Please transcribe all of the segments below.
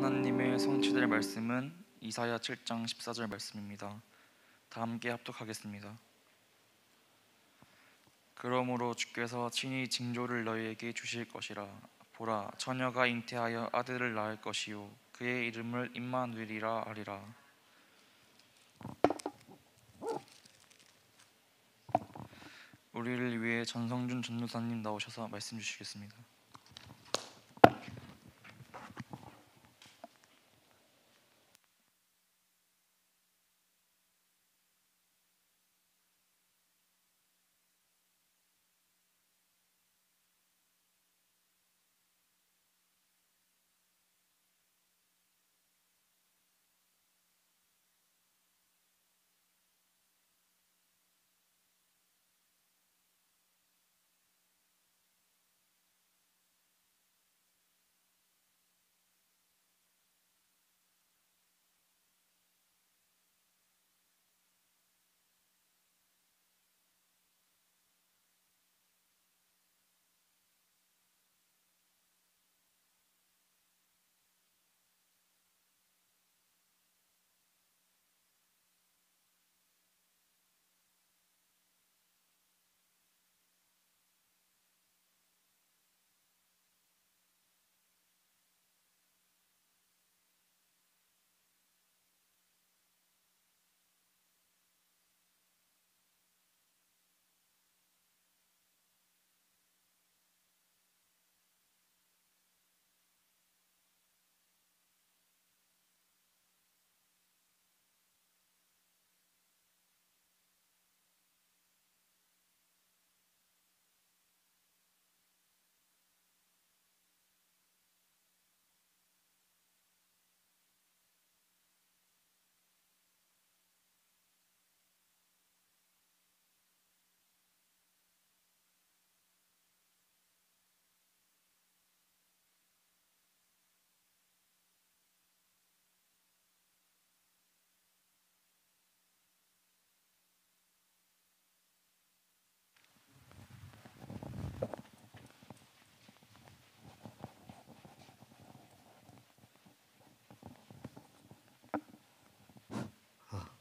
하나님의 성취될 말씀은 이사야 7장 14절 말씀입니다. 다 함께 합독하겠습니다. 그러므로 주께서 친히 징조를 너희에게 주실 것이라. 보라, 처녀가 잉태하여 아들을 낳을 것이요 그의 이름을 임마누엘이라 하리라. 우리를 위해 전성준 전도사님 나오셔서 말씀 주시겠습니다.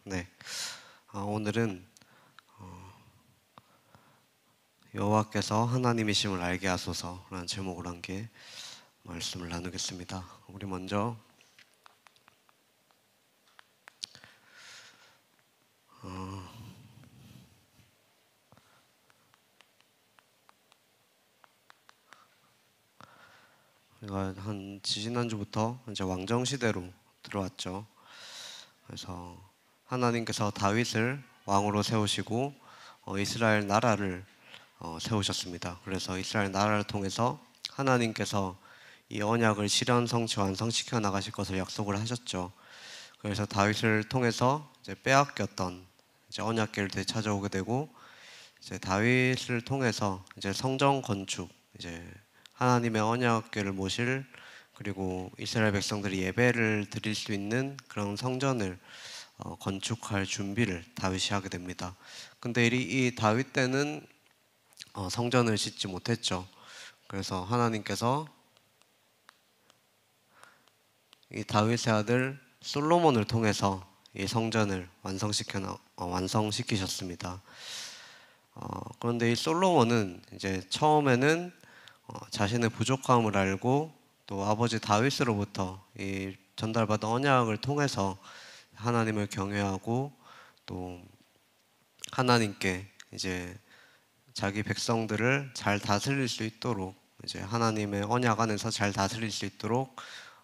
네, 오늘은 여호와께서 하나님이심을 알게 하소서라는 제목으로 함께 말씀을 나누겠습니다. 우리 먼저 우리가 한 지지난주부터 이제 왕정 시대로 들어왔죠. 그래서 하나님께서 다윗을 왕으로 세우시고 이스라엘 나라를 세우셨습니다. 그래서 이스라엘 나라를 통해서 하나님께서 이 언약을 실현, 성취, 완성시켜 나가실 것을 약속을 하셨죠. 그래서 다윗을 통해서 이제 빼앗겼던 이제 언약궤를 되찾아오게 되고, 이제 다윗을 통해서 이제 성전 건축, 이제 하나님의 언약궤를 모실, 그리고 이스라엘 백성들이 예배를 드릴 수 있는 그런 성전을 건축할 준비를 다윗이 하게 됩니다. 근데 이 다윗 때는 성전을 짓지 못했죠. 그래서 하나님께서 이 다윗의 아들 솔로몬을 통해서 이 성전을 완성시키셨습니다. 그런데 이 솔로몬은 이제 처음에는 자신의 부족함을 알고, 또 아버지 다윗으로부터 이 전달받은 언약을 통해서 하나님을 경외하고, 또 하나님께 이제 자기 백성들을 잘 다스릴 수 있도록, 이제 하나님의 언약 안에서 잘 다스릴 수 있도록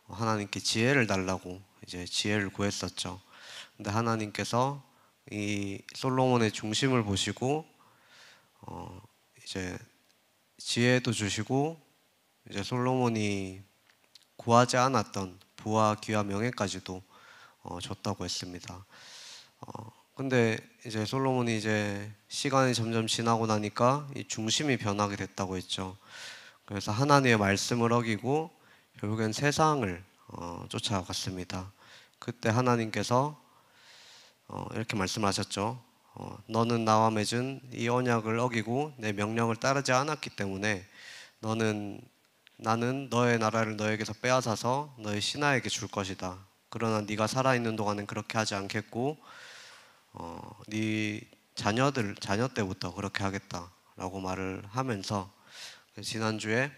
하나님께 지혜를 달라고 이제 지혜를 구했었죠. 근데 하나님께서 이 솔로몬의 중심을 보시고 이제 지혜도 주시고, 이제 솔로몬이 구하지 않았던 부와 귀와 명예까지도 줬다고 했습니다. 근데 이제 솔로몬이 이제 시간이 점점 지나고 나니까 이 중심이 변하게 됐다고 했죠. 그래서 하나님의 말씀을 어기고 결국엔 세상을 쫓아갔습니다. 그때 하나님께서 이렇게 말씀하셨죠. 너는 나와 맺은 이 언약을 어기고 내 명령을 따르지 않았기 때문에 너는 나는 너의 나라를 너에게서 빼앗아서 너의 신하에게 줄 것이다. 그러나 네가 살아있는 동안은 그렇게 하지 않겠고 네 자녀 때부터 그렇게 하겠다라고 말을 하면서 지난주에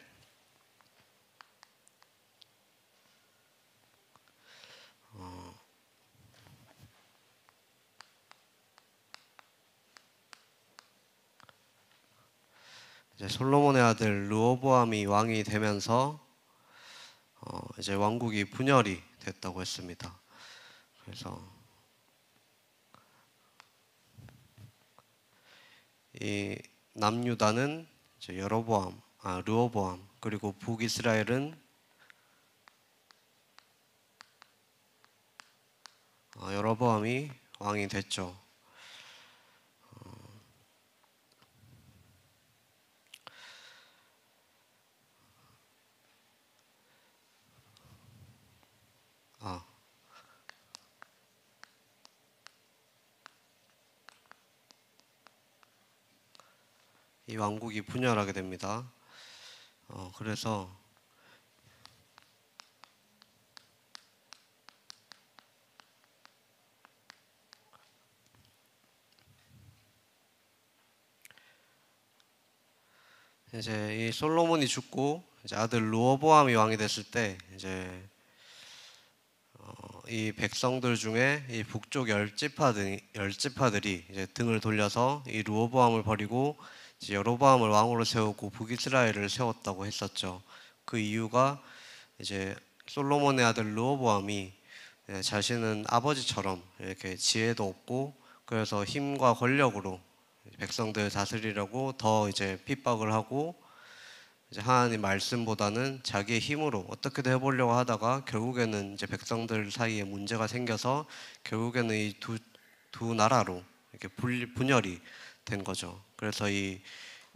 이제 솔로몬의 아들 르호보암이 왕이 되면서 이제 왕국이 분열이 됐다고 했습니다. 그래서 이 남유다는 이제 르호보암 그리고 북이스라엘은 여로보암이 왕이 됐죠. 아, 이 왕국이 분열하게 됩니다. 그래서 이제 이 솔로몬이 죽고 이제 아들 르호보암이 왕이 됐을 때 이제 이 백성들 중에 이 북쪽 열 지파들이 이제 등을 돌려서 이 르호보암을 버리고 이제 여로보암을 왕으로 세우고 북이스라엘을 세웠다고 했었죠. 그 이유가 이제 솔로몬의 아들 르호보암이 자신은 아버지처럼 이렇게 지혜도 없고 그래서 힘과 권력으로 백성들 다스리려고 더 이제 핍박을 하고 이제 하나님 말씀보다는 자기의 힘으로 어떻게든 해보려고 하다가 결국에는 이제 백성들 사이에 문제가 생겨서 결국에는 이 두 나라로 이렇게 분열이 된 거죠. 그래서 이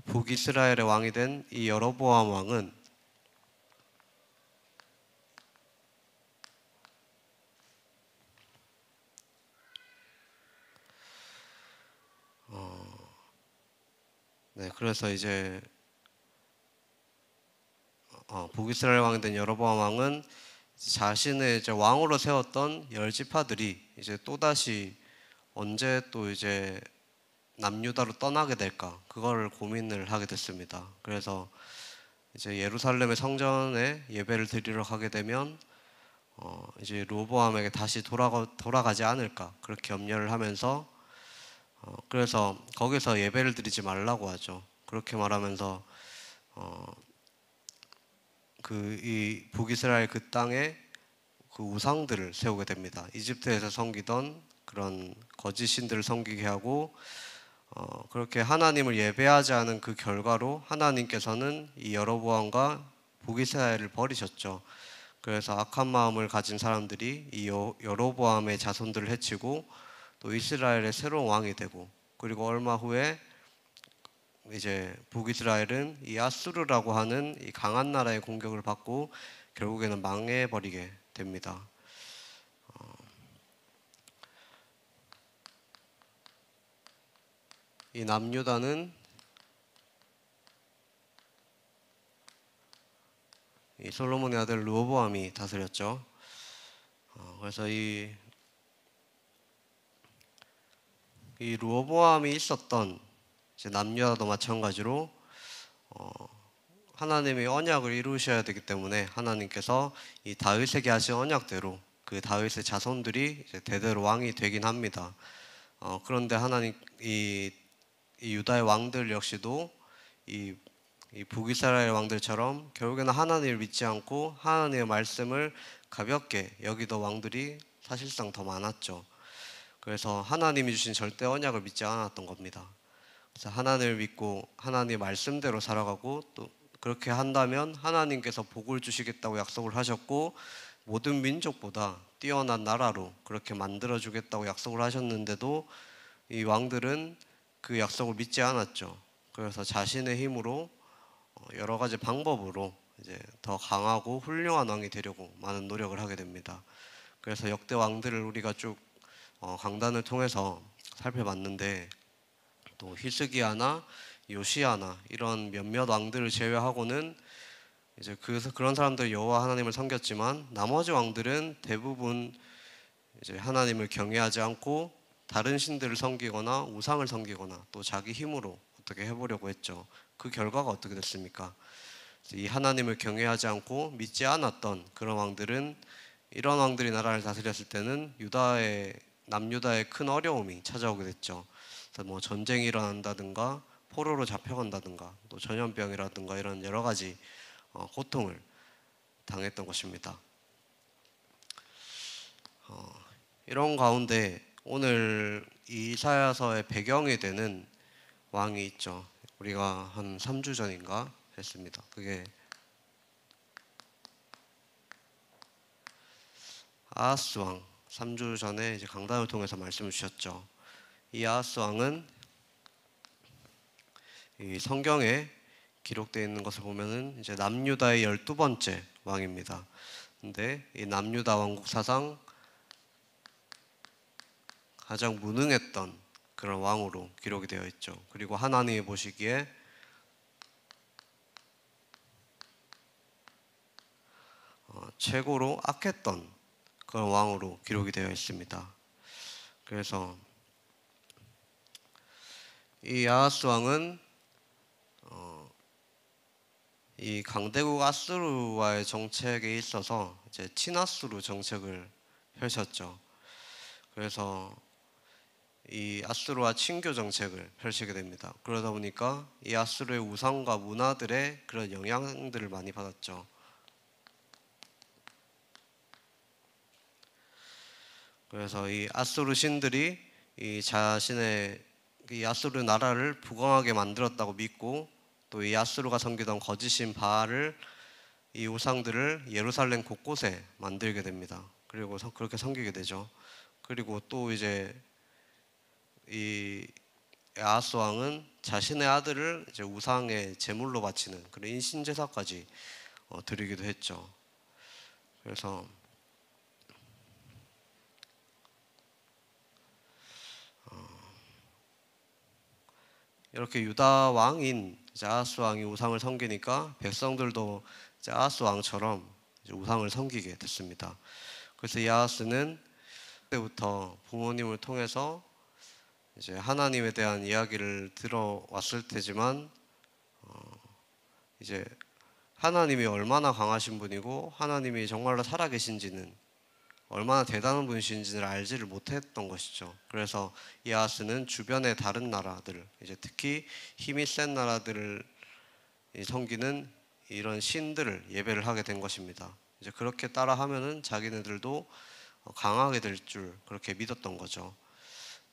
북이스라엘의 왕이 된 이 여로보암 왕은 그래서 이제 북이스라엘 왕이 된 여로보암 왕은 자신의 이제 왕으로 세웠던 열 지파들이 이제 또 다시 언제 또 이제 남유다로 떠나게 될까 그거를 고민을 하게 됐습니다. 그래서 이제 예루살렘의 성전에 예배를 드리러 가게 되면 이제 르호보암에게 다시 돌아가지 않을까 그렇게 염려를 하면서 그래서 거기서 예배를 드리지 말라고 하죠. 그렇게 말하면서 그 이 북이스라엘 그 땅에 그 우상들을 세우게 됩니다. 이집트에서 섬기던 그런 거짓 신들을 섬기게 하고 그렇게 하나님을 예배하지 않은 그 결과로 하나님께서는 이 여로보암과 북이스라엘을 버리셨죠. 그래서 악한 마음을 가진 사람들이 이 여로보암의 자손들을 해치고 또 이스라엘의 새로운 왕이 되고 그리고 얼마 후에 이제 북이스라엘은 이 아수르라고 하는 이 강한 나라의 공격을 받고 결국에는 망해버리게 됩니다. 이 남유다는 이 솔로몬의 아들 르호보암이 다스렸죠. 그래서 이 르호보암이 있었던 이제 남유다도 마찬가지로 하나님의 언약을 이루셔야 되기 때문에 하나님께서 이 다윗에게 하신 언약대로 그 다윗의 자손들이 이제 대대로 왕이 되긴 합니다. 그런데 하나님 이 유다의 왕들 역시도 이 북이스라엘 왕들처럼 결국에는 하나님을 믿지 않고 하나님의 말씀을 가볍게 여기던 왕들이 사실상 더 많았죠. 그래서 하나님이 주신 절대 언약을 믿지 않았던 겁니다. 그래서 하나님을 믿고 하나님의 말씀대로 살아가고 또 그렇게 한다면 하나님께서 복을 주시겠다고 약속을 하셨고 모든 민족보다 뛰어난 나라로 그렇게 만들어 주겠다고 약속을 하셨는데도 이 왕들은 그 약속을 믿지 않았죠. 그래서 자신의 힘으로 여러 가지 방법으로 이제 더 강하고 훌륭한 왕이 되려고 많은 노력을 하게 됩니다. 그래서 역대 왕들을 우리가 쭉 강단을 통해서 살펴봤는데 또 히스기야나 요시야나 이런 몇몇 왕들을 제외하고는 이제 그런 사람들 여호와 하나님을 섬겼지만 나머지 왕들은 대부분 이제 하나님을 경외하지 않고 다른 신들을 섬기거나 우상을 섬기거나 또 자기 힘으로 어떻게 해보려고 했죠. 그 결과가 어떻게 됐습니까? 이 하나님을 경외하지 않고 믿지 않았던 그런 왕들은 이런 왕들이 나라를 다스렸을 때는 남유다에 큰 어려움이 찾아오게 됐죠. 그래서 뭐 전쟁이 일어난다든가 포로로 잡혀간다든가 또 전염병이라든가 이런 여러 가지 고통을 당했던 것입니다. 이런 가운데 오늘 이사야서의 배경이 되는 왕이 있죠. 우리가 한 3주 전인가 했습니다. 그게 아하스 왕. 3주 전에 이제 강단을 통해서 말씀을 주셨죠. 이 아하스 왕은 이 성경에 기록되어 있는 것을 보면은 이제 남유다의 12번째 왕입니다. 근데 이 남유다 왕국 사상 가장 무능했던 그런 왕으로 기록이 되어 있죠. 그리고 하나님이 보시기에 최고로 악했던 그런 왕으로 기록이 되어 있습니다. 그래서 이 아하스 왕은 이 강대국 아수르와의 정책에 있어서 이제 친아수르 정책을 펼쳤죠. 그래서 이 아수르와 친교 정책을 펼치게 됩니다. 그러다 보니까 이 아수르의 우상과 문화들의 그런 영향들을 많이 받았죠. 그래서 이 아수르 신들이 이 아수르 나라를 부강하게 만들었다고 믿고 또 이 아수르가 섬기던 거짓신 바알을 이 우상들을 예루살렘 곳곳에 만들게 됩니다. 그리고 그렇게 섬기게 되죠. 그리고 또 이제 이 아하스 왕은 자신의 아들을 이제 우상의 제물로 바치는 그런 인신 제사까지 드리기도 했죠. 그래서 이렇게 유다 왕인 아하스 왕이 우상을 섬기니까 백성들도 아하스 왕처럼 우상을 섬기게 됐습니다. 그래서 이 아하스는 그때부터 부모님을 통해서 이제 하나님에 대한 이야기를 들어왔을 테지만 이제 하나님이 얼마나 강하신 분이고 하나님이 정말로 살아계신지는 얼마나 대단한 분이신지를 알지를 못했던 것이죠. 그래서 이 아하스는 주변의 다른 나라들, 이제 특히 힘이 센 나라들을 섬기는 이런 신들을 예배를 하게 된 것입니다. 이제 그렇게 따라하면은 자기네들도 강하게 될 줄 그렇게 믿었던 거죠.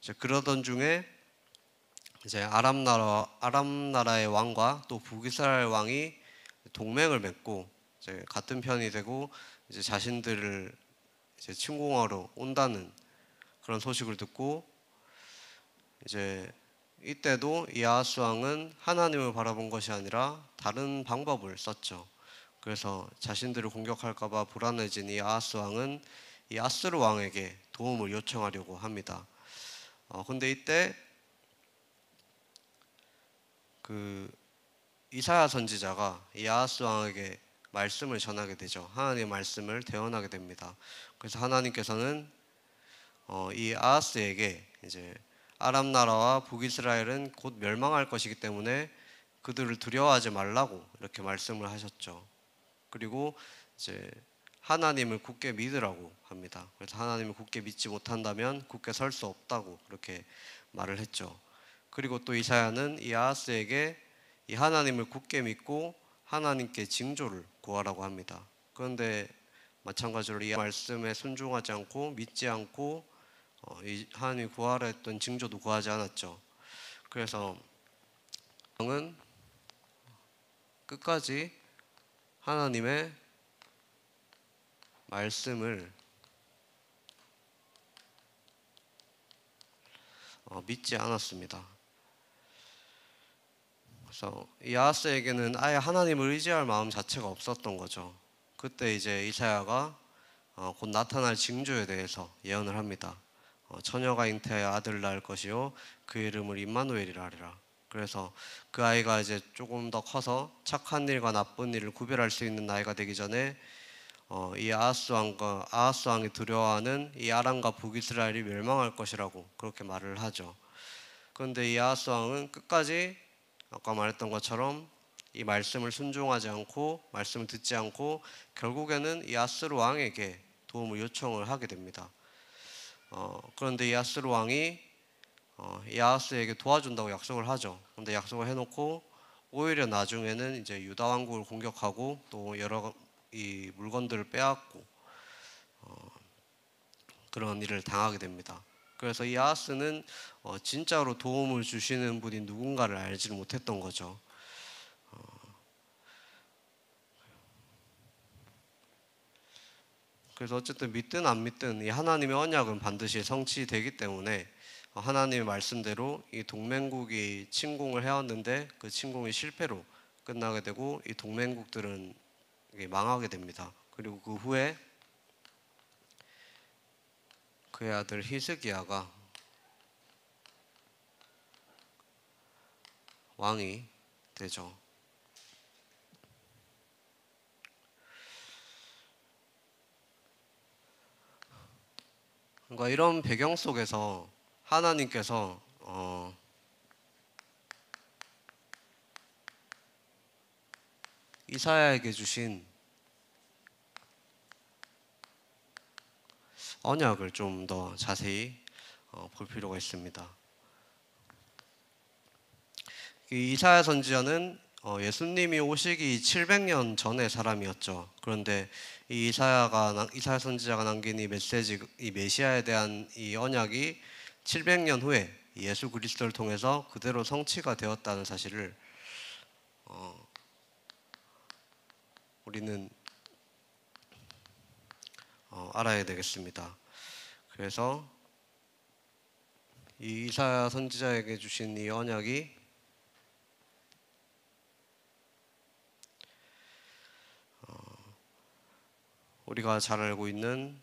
이제 그러던 중에 이제 아람 나라의 왕과 또 북이스라엘 왕이 동맹을 맺고 이제 같은 편이 되고 이제 자신들을 이제 침공하러 온다는 그런 소식을 듣고 이제 이때도 이 아하스 왕은 하나님을 바라본 것이 아니라 다른 방법을 썼죠. 그래서 자신들을 공격할까봐 불안해진 이 아하스 왕은 이 아스르 왕에게 도움을 요청하려고 합니다. 근데 이때 그 이사야 선지자가 이 아하스 왕에게 말씀을 전하게 되죠. 하나님의 말씀을 대언하게 됩니다. 그래서 하나님께서는 이 아하스에게 이제 아람 나라와 북이스라엘은 곧 멸망할 것이기 때문에 그들을 두려워하지 말라고 이렇게 말씀을 하셨죠. 그리고 이제 하나님을 굳게 믿으라고 합니다. 그래서 하나님을 굳게 믿지 못한다면 굳게 설 수 없다고 그렇게 말을 했죠. 그리고 또 이사야는 이 아하스에게 이 하나님을 굳게 믿고 하나님께 징조를 구하라고 합니다. 그런데 마찬가지로 이 말씀에 순종하지 않고 믿지 않고 이 하나님이 구하라 했던 징조도 구하지 않았죠. 그래서 왕은 끝까지 하나님의 말씀을 믿지 않았습니다. 그래서 이 아하스에게는 아예 하나님을 의지할 마음 자체가 없었던 거죠. 그때 이제 이사야가 곧 나타날 징조에 대해서 예언을 합니다. 처녀가 잉태하여 아들을 낳을 것이요 그 이름을 임마누엘이라 하리라. 그래서 그 아이가 이제 조금 더 커서 착한 일과 나쁜 일을 구별할 수 있는 나이가 되기 전에 이 아하스 왕이 두려워하는 이 아람과 북이스라엘이 멸망할 것이라고 그렇게 말을 하죠. 그런데 이 아하스 왕은 끝까지 아까 말했던 것처럼 이 말씀을 순종하지 않고 말씀을 듣지 않고 결국에는 이 아스루 왕에게 도움을 요청을 하게 됩니다. 그런데 이 아스루 왕이 이 아하스에게 도와준다고 약속을 하죠. 그런데 약속을 해놓고 오히려 나중에는 이제 유다 왕국을 공격하고 또 여러 이 물건들을 빼앗고 그런 일을 당하게 됩니다. 그래서 이 아하스는 진짜로 도움을 주시는 분이 누군가를 알지를 못했던 거죠. 그래서 어쨌든 믿든 안 믿든 이 하나님의 언약은 반드시 성취되기 때문에 하나님의 말씀대로 이 동맹국이 침공을 해왔는데 그 침공이 실패로 끝나게 되고 이 동맹국들은 망하게 됩니다. 그리고 그 후에 그의 아들 히스기야가 왕이 되죠. 그러니까 이런 배경 속에서 하나님께서 이사야에게 주신 언약을 좀 더 자세히 볼 필요가 있습니다. 이 이사야 선지자는 예수님이 오시기 700년 전의 사람이었죠. 그런데 이 이사야 선지자가 남긴 이 메시지, 이 메시아에 대한 이 언약이 700년 후에 예수 그리스도를 통해서 그대로 성취가 되었다는 사실을 우리는 알아야 되겠습니다. 그래서 이 이사야 선지자에게 주신 이 언약이 우리가 잘 알고 있는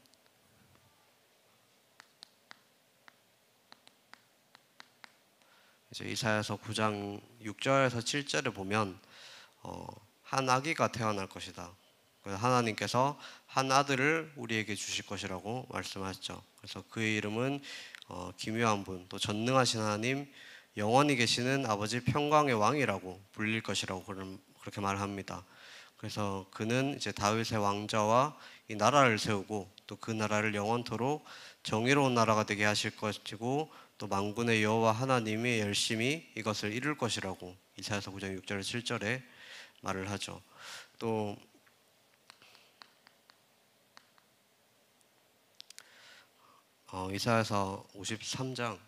이제 이사야서 9장 6절에서 7절에 보면 한 아기가 태어날 것이다. 그래서 하나님께서 한 아들을 우리에게 주실 것이라고 말씀하셨죠. 그래서 그의 이름은 기묘한 분, 또 전능하신 하나님, 영원히 계시는 아버지 평강의 왕이라고 불릴 것이라고 그렇게 말합니다. 그래서 그는 이제 다윗의 왕좌와 이 나라를 세우고 또 그 나라를 영원토록 정의로운 나라가 되게 하실 것이고 또 만군의 여호와 하나님이 열심히 이것을 이룰 것이라고 이사야서 9장 6절 7절에 말을 하죠. 또 이사야서 53장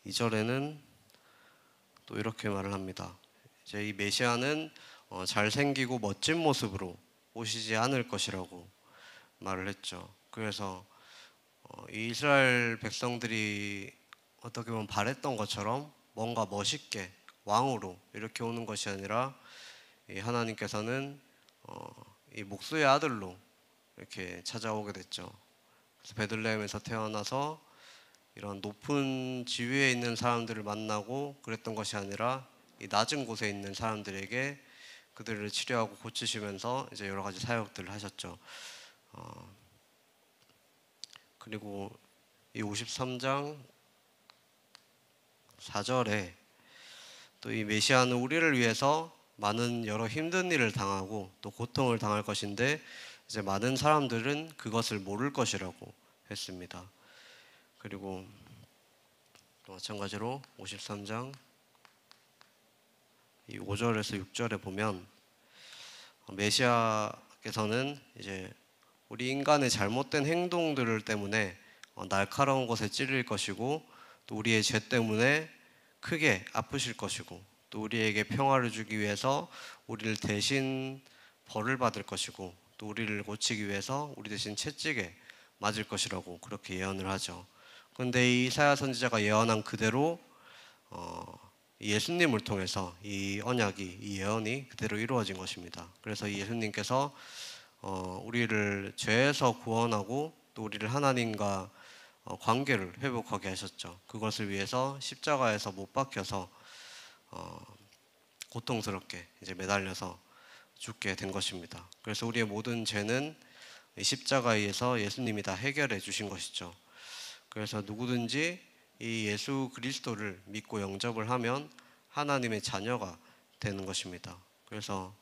2절에는 또 이렇게 말을 합니다. 이제 이 메시아는 잘생기고 멋진 모습으로 오시지 않을 것이라고 말을 했죠. 그래서 이 이스라엘 백성들이 어떻게 보면 바랬던 것처럼 뭔가 멋있게 왕으로 이렇게 오는 것이 아니라 이 하나님께서는 이 목수의 아들로 이렇게 찾아오게 됐죠. 그래서 베들레헴에서 태어나서 이런 높은 지위에 있는 사람들을 만나고 그랬던 것이 아니라 이 낮은 곳에 있는 사람들에게 그들을 치료하고 고치시면서 이제 여러 가지 사역들을 하셨죠. 그리고 이 53장 4절에 또 이 메시아는 우리를 위해서 많은 여러 힘든 일을 당하고 또 고통을 당할 것인데 이제 많은 사람들은 그것을 모를 것이라고 했습니다. 그리고 또 마찬가지로 53장 이 5절에서 6절에 보면 메시아께서는 이제 우리 인간의 잘못된 행동들 때문에 날카로운 것에 찔릴 것이고 또 우리의 죄 때문에 크게 아프실 것이고 또 우리에게 평화를 주기 위해서 우리를 대신 벌을 받을 것이고 또 우리를 고치기 위해서 우리 대신 채찍에 맞을 것이라고 그렇게 예언을 하죠. 그런데 이 이사야 선지자가 예언한 그대로 예수님을 통해서 이 언약이, 이 예언이 그대로 이루어진 것입니다. 그래서 예수님께서 우리를 죄에서 구원하고 또 우리를 하나님과 관계를 회복하게 하셨죠. 그것을 위해서 십자가에서 못 박혀서 고통스럽게 이제 매달려서 죽게 된 것입니다. 그래서 우리의 모든 죄는 이 십자가에 의해서 예수님이 다 해결해 주신 것이죠. 그래서 누구든지 이 예수 그리스도를 믿고 영접을 하면 하나님의 자녀가 되는 것입니다. 그래서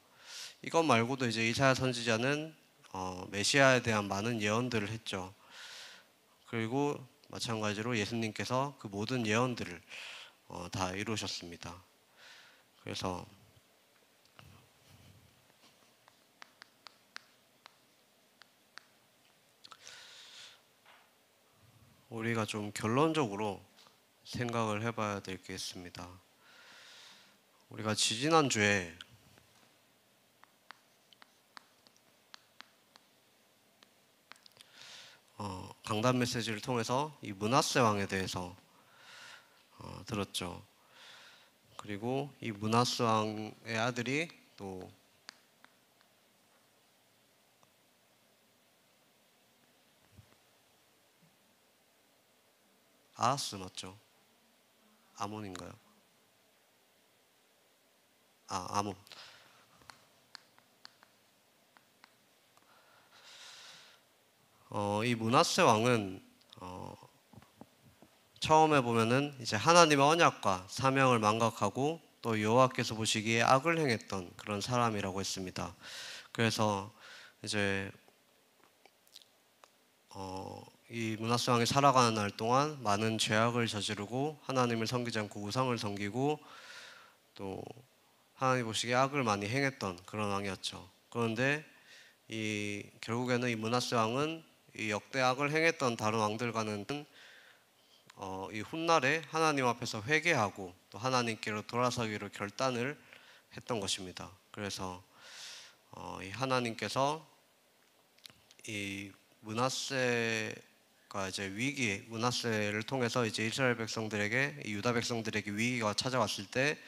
이것 말고도 이제 이사야 선지자는 메시아에 대한 많은 예언들을 했죠. 그리고 마찬가지로 예수님께서 그 모든 예언들을 다 이루셨습니다. 그래서 우리가 좀 결론적으로 생각을 해봐야 될 게 있습니다. 우리가 지지난주에 강단 메시지를 통해서 이 므낫세 왕에 대해서 들었죠. 그리고 이 므낫세 왕의 아들이 또 아하스 맞죠? 아몬인가요? 아몬. 이 므낫세 왕은 처음에 보면은 이제 하나님의 언약과 사명을 망각하고 또 여호와께서 보시기에 악을 행했던 그런 사람이라고 했습니다. 그래서 이제 이 므낫세 왕이 살아가는 날 동안 많은 죄악을 저지르고 하나님을 섬기지 않고 우상을 섬기고 또 하나님 보시기에 악을 많이 행했던 그런 왕이었죠. 그런데 결국에는 이 므낫세 왕은 이 역대 악을 행했던 다른 왕들과는 이 훗날에 하나님 앞에서 회개하고 또 하나님께로 돌아서기로 결단을 했던 것입니다. 그래서 이 하나님께서 이 므낫세가 이제 므낫세를 통해서 이제 이스라엘 백성들에게 유다 백성들에게 위기가 찾아왔을 때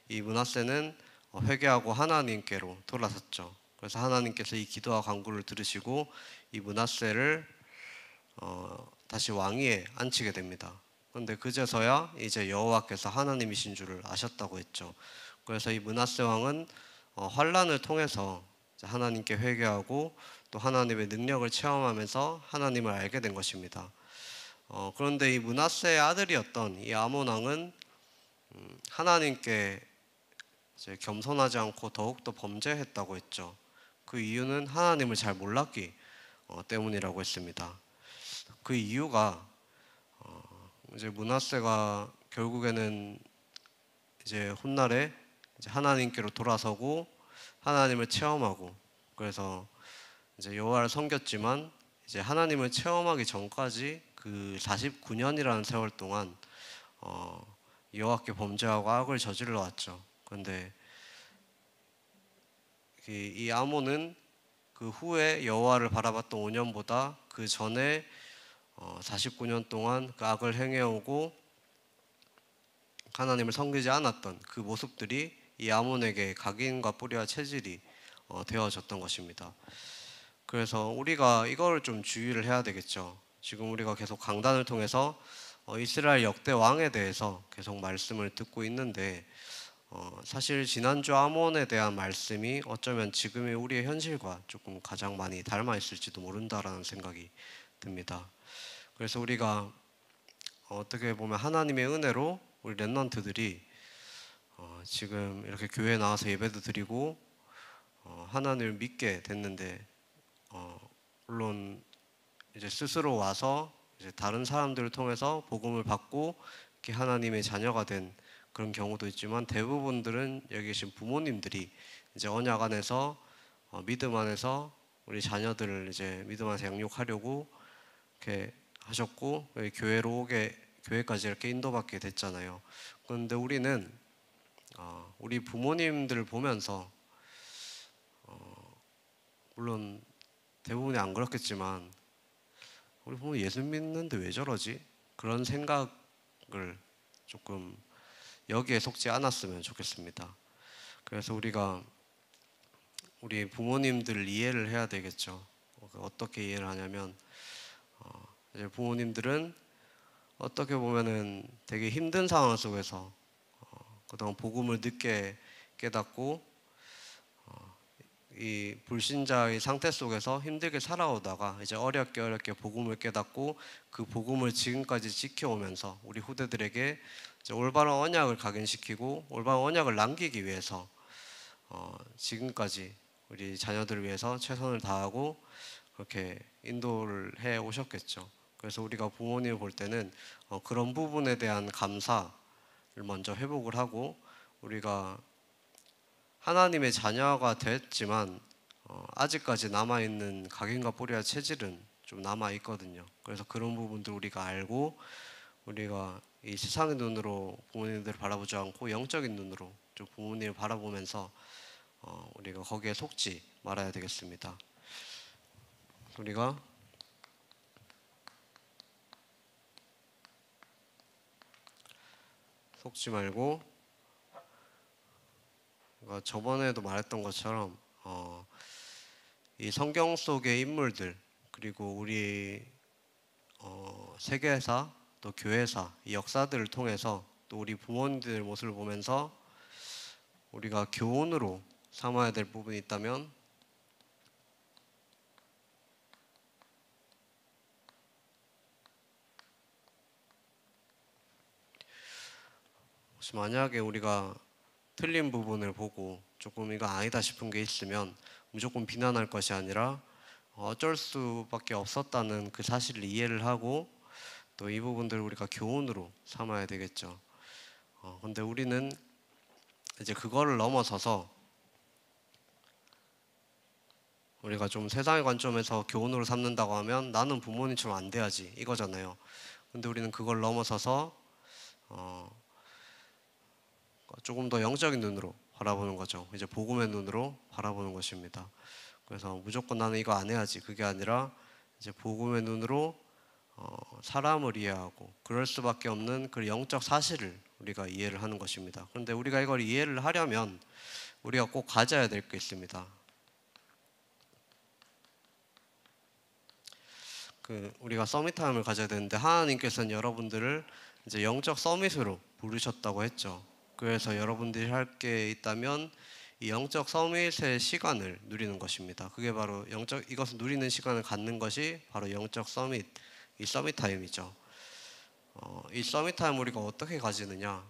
이 므낫세는 회개하고 하나님께로 돌아섰죠. 그래서 하나님께서 이 기도와 간구를 들으시고 이 므낫세를 다시 왕위에 앉히게 됩니다. 그런데 그제서야 이제 여호와께서 하나님이신 줄을 아셨다고 했죠. 그래서 이 므낫세 왕은 환란을 통해서 하나님께 회개하고 또 하나님의 능력을 체험하면서 하나님을 알게 된 것입니다. 그런데 이 므낫세의 아들이었던 이 아몬 왕은 하나님께 이제 겸손하지 않고 더욱더 범죄했다고 했죠. 그 이유는 하나님을 잘 몰랐기 때문이라고 했습니다. 그 이유가 이제 므낫세가 결국에는 이제 훗날에 이제 하나님께로 돌아서고 하나님을 체험하고 그래서 이제 여호와를 섬겼지만 이제 하나님을 체험하기 전까지 그 49년이라는 세월 동안 여호와께 범죄하고 악을 저질러 왔죠. 그런데 이 아몬은 그 후에 여호와를 바라봤던 5년보다 그 전에 49년 동안 그 악을 행해오고 하나님을 섬기지 않았던 그 모습들이 이 아몬에게 각인과 뿌리와 체질이 되어졌던 것입니다. 그래서 우리가 이걸 좀 주의를 해야 되겠죠. 지금 우리가 계속 강단을 통해서 이스라엘 역대 왕에 대해서 계속 말씀을 듣고 있는데 사실 지난주 아몬에 대한 말씀이 어쩌면 지금의 우리의 현실과 조금 가장 많이 닮아 있을지도 모른다라는 생각이 듭니다. 그래서 우리가 어떻게 보면 하나님의 은혜로 우리 랩런트들이 지금 이렇게 교회에 나와서 예배도 드리고 하나님을 믿게 됐는데 물론 이제 스스로 와서 이제 다른 사람들을 통해서 복음을 받고 이렇게 하나님의 자녀가 된 그런 경우도 있지만 대부분들은 여기 계신 부모님들이 이제 언약 안에서 믿음 안에서 우리 자녀들을 이제 믿음 안에서 양육하려고 이렇게 하셨고 교회까지 이렇게 인도받게 됐잖아요. 그런데 우리는 우리 부모님들을 보면서 물론 대부분이 안 그렇겠지만 우리 부모 예수 믿는데 왜 저러지? 그런 생각을 조금 여기에 속지 않았으면 좋겠습니다. 그래서 우리가 우리 부모님들을 이해를 해야 되겠죠. 어떻게 이해를 하냐면 이제 부모님들은 어떻게 보면은 되게 힘든 상황 속에서 그동안 복음을 늦게 깨닫고 이 불신자의 상태 속에서 힘들게 살아오다가 이제 어렵게 복음을 깨닫고 그 복음을 지금까지 지켜오면서 우리 후대들에게 이제 올바른 언약을 각인시키고 올바른 언약을 남기기 위해서 지금까지 우리 자녀들을 위해서 최선을 다하고 그렇게 인도를 해 오셨겠죠. 그래서 우리가 부모님을 볼 때는 그런 부분에 대한 감사를 먼저 회복을 하고, 우리가 하나님의 자녀가 됐지만 아직까지 남아있는 각인과 뿌리와 체질은 좀 남아있거든요. 그래서 그런 부분들 우리가 알고, 우리가 이 세상의 눈으로 부모님들을 바라보지 않고 영적인 눈으로 좀 부모님을 바라보면서 우리가 거기에 속지 말아야 되겠습니다. 우리가 속지 말고, 저번에도 말했던 것처럼 이 성경 속의 인물들, 그리고 우리 세계사 또 교회사 이 역사들을 통해서 또 우리 부모님들 모습을 보면서 우리가 교훈으로 삼아야 될 부분이 있다면 혹시 만약에 우리가 틀린 부분을 보고 조금 이거 아니다 싶은 게 있으면 무조건 비난할 것이 아니라 어쩔 수밖에 없었다는 그 사실을 이해를 하고 또 이 부분들을 우리가 교훈으로 삼아야 되겠죠. 근데 우리는 이제 그거를 넘어서서 우리가 좀 세상의 관점에서 교훈으로 삼는다고 하면 나는 부모님처럼 안 돼야지 이거잖아요. 근데 우리는 그걸 넘어서서 조금 더 영적인 눈으로 바라보는 거죠. 이제 복음의 눈으로 바라보는 것입니다. 그래서 무조건 나는 이거 안 해야지 그게 아니라 이제 복음의 눈으로 사람을 이해하고 그럴 수밖에 없는 그 영적 사실을 우리가 이해를 하는 것입니다. 그런데 우리가 이걸 이해를 하려면 우리가 꼭 가져야 될 게 있습니다. 우리가 서밋타임을 가져야 되는데 하나님께서는 여러분들을 이제 영적 서밋으로 부르셨다고 했죠. 그래서 여러분들이 할 게 있다면 이 영적 서밋의 시간을 누리는 것입니다. 그게 바로 이것을 누리는 시간을 갖는 것이 바로 영적 서밋, 이 서밋 타임이죠. 이 서밋 타임 우리가 어떻게 가지느냐?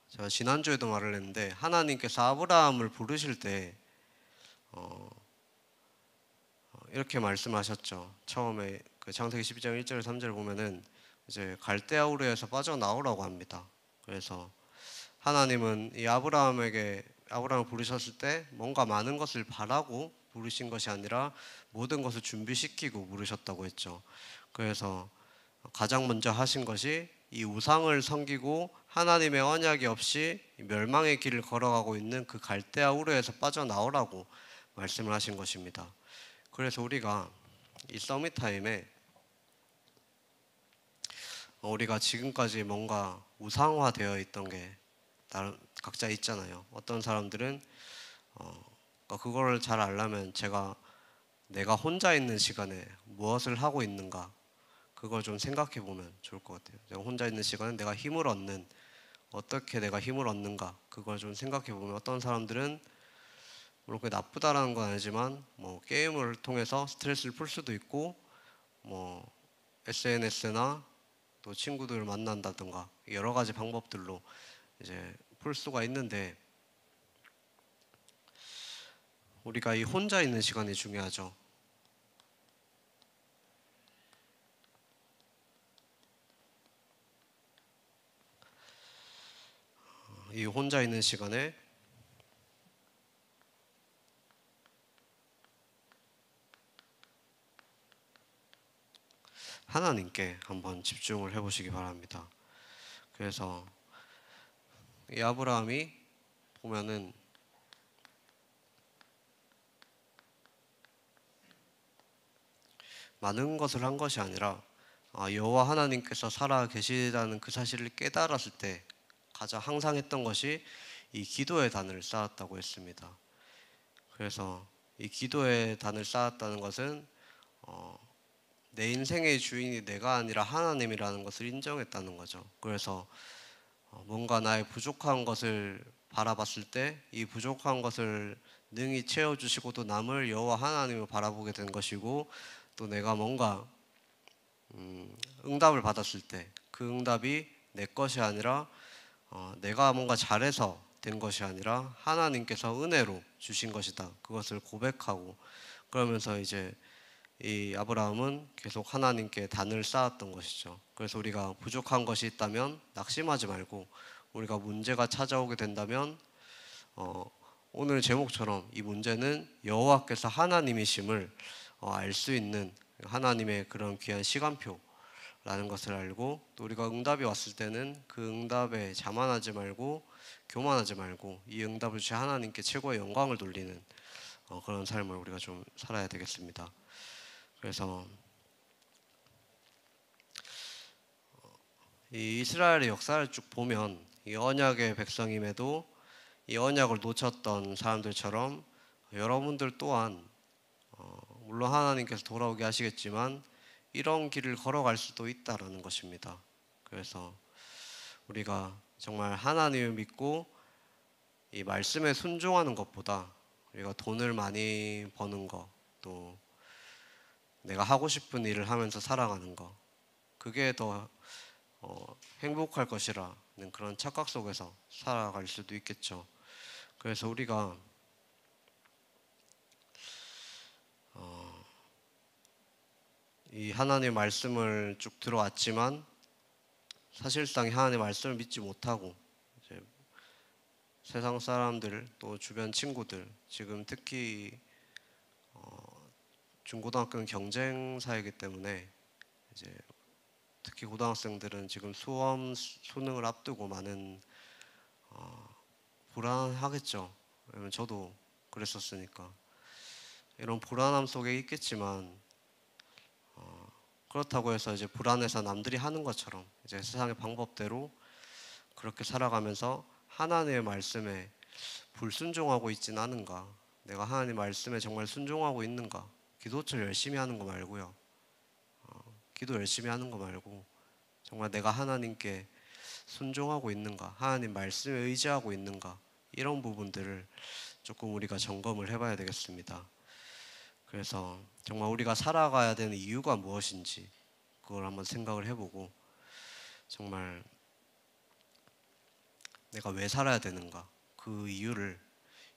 제가 지난주에도 말을 했는데 하나님께서 아브라함을 부르실 때 이렇게 말씀하셨죠. 처음에 그 창세기 12장 1절 3절 보면은 이제 갈대아 우르에서 빠져나오라고 합니다. 그래서 하나님은 이 아브라함을 부르셨을 때 뭔가 많은 것을 바라고 부르신 것이 아니라 모든 것을 준비시키고 부르셨다고 했죠. 그래서 가장 먼저 하신 것이 이 우상을 섬기고 하나님의 언약이 없이 멸망의 길을 걸어가고 있는 그 갈대아 우르에서 빠져나오라고 말씀을 하신 것입니다. 그래서 우리가 이 서밋 타임에 우리가 지금까지 뭔가 우상화되어 있던 게 각자 있잖아요. 어떤 사람들은 그거를 잘 알려면 내가 혼자 있는 시간에 무엇을 하고 있는가 그걸 좀 생각해 보면 좋을 것 같아요. 내가 혼자 있는 시간에 어떻게 내가 힘을 얻는가 그걸 좀 생각해 보면, 어떤 사람들은 물론 그게 나쁘다라는 건 아니지만 뭐 게임을 통해서 스트레스를 풀 수도 있고 뭐 SNS나 또 친구들을 만난다든가 여러 가지 방법들로 이제 풀 수가 있는데 우리가 이 혼자 있는 시간이 중요하죠. 이 혼자 있는 시간에 하나님께 한번 집중을 해보시기 바랍니다. 그래서 이 아브라함이 보면은 많은 것을 한 것이 아니라 여호와 하나님께서 살아 계시다는 그 사실을 깨달았을 때 가장 항상 했던 것이 이 기도의 단을 쌓았다고 했습니다. 그래서 이 기도의 단을 쌓았다는 것은 내 인생의 주인이 내가 아니라 하나님이라는 것을 인정했다는 거죠. 그래서 뭔가 나의 부족한 것을 바라봤을 때 이 부족한 것을 능히 채워주시고 또 남을 여호와 하나님을 바라보게 된 것이고, 또 내가 뭔가 응답을 받았을 때 그 응답이 내 것이 아니라 내가 뭔가 잘해서 된 것이 아니라 하나님께서 은혜로 주신 것이다, 그것을 고백하고, 그러면서 이제 이 아브라함은 계속 하나님께 단을 쌓았던 것이죠. 그래서 우리가 부족한 것이 있다면 낙심하지 말고, 우리가 문제가 찾아오게 된다면 오늘 제목처럼 이 문제는 여호와께서 하나님이심을 알 수 있는 하나님의 그런 귀한 시간표라는 것을 알고, 또 우리가 응답이 왔을 때는 그 응답에 자만하지 말고 교만하지 말고 이 응답을 주신 하나님께 최고의 영광을 돌리는 그런 삶을 우리가 좀 살아야 되겠습니다. 그래서 이 이스라엘의 역사를 쭉 보면 이 언약의 백성임에도 이 언약을 놓쳤던 사람들처럼 여러분들 또한 물론 하나님께서 돌아오게 하시겠지만 이런 길을 걸어갈 수도 있다라는 것입니다. 그래서 우리가 정말 하나님을 믿고 이 말씀에 순종하는 것보다 우리가 돈을 많이 버는 것, 또 내가 하고 싶은 일을 하면서 살아가는 것, 그게 더 행복할 것이라는 그런 착각 속에서 살아갈 수도 있겠죠. 그래서 우리가 이 하나님의 말씀을 쭉 들어왔지만 사실상 하나님의 말씀을 믿지 못하고 이제 세상 사람들 또 주변 친구들, 지금 특히 중고등학교는 경쟁 사회이기 때문에 이제 특히 고등학생들은 지금 수능을 앞두고 많은 불안하겠죠. 왜냐면 저도 그랬었으니까. 이런 불안함 속에 있겠지만 그렇다고 해서 이제 불안해서 남들이 하는 것처럼 이제 세상의 방법대로 그렇게 살아가면서 하나님의 말씀에 불순종하고 있지는 않은가, 내가 하나님 말씀에 정말 순종하고 있는가, 기도처 열심히 하는 거 말고요. 기도 열심히 하는 거 말고 정말 내가 하나님께 순종하고 있는가, 하나님 말씀에 의지하고 있는가, 이런 부분들을 조금 우리가 점검을 해봐야 되겠습니다. 그래서 정말 우리가 살아가야 되는 이유가 무엇인지 그걸 한번 생각을 해보고, 정말 내가 왜 살아야 되는가, 그 이유를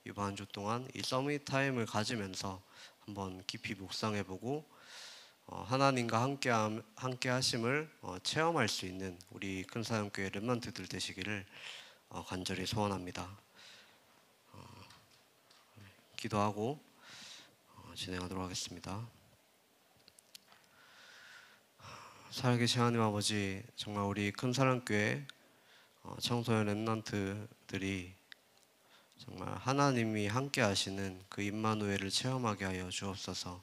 이번 한 주 동안 이 서밋 타임을 가지면서 한번 깊이 묵상해보고 하나님과 함께 하심을 체험할 수 있는 우리 큰사랑교회 렘넌트들 되시기를 간절히 소원합니다. 기도하고 진행하도록 하겠습니다. 살아계신 하나님 아버지, 정말 우리 큰사랑교회 청소년 렘넌트들이 정말 하나님이 함께 하시는 그 임마누엘을 체험하게 하여 주옵소서.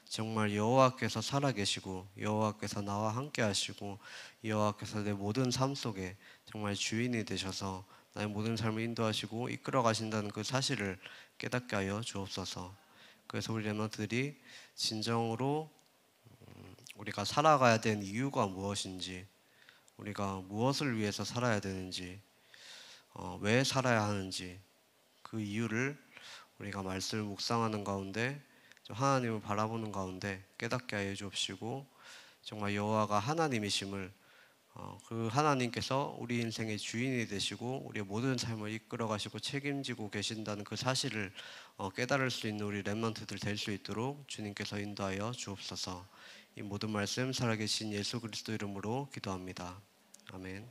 정말 여호와께서 살아계시고 여호와께서 나와 함께 하시고 여호와께서 내 모든 삶 속에 정말 주인이 되셔서 나의 모든 삶을 인도하시고 이끌어 가신다는 그 사실을 깨닫게 하여 주옵소서. 그래서 우리 렘넌트들이 진정으로 우리가 살아가야 되는 이유가 무엇인지, 우리가 무엇을 위해서 살아야 되는지, 왜 살아야 하는지, 그 이유를 우리가 말씀을 묵상하는 가운데 하나님을 바라보는 가운데 깨닫게 하여 주옵시고, 정말 여호와가 하나님이심을 그 하나님께서 우리 인생의 주인이 되시고 우리의 모든 삶을 이끌어 가시고 책임지고 계신다는 그 사실을 깨달을 수 있는 우리 렘넌트들 될 수 있도록 주님께서 인도하여 주옵소서. 이 모든 말씀 살아계신 예수 그리스도 이름으로 기도합니다. 아멘.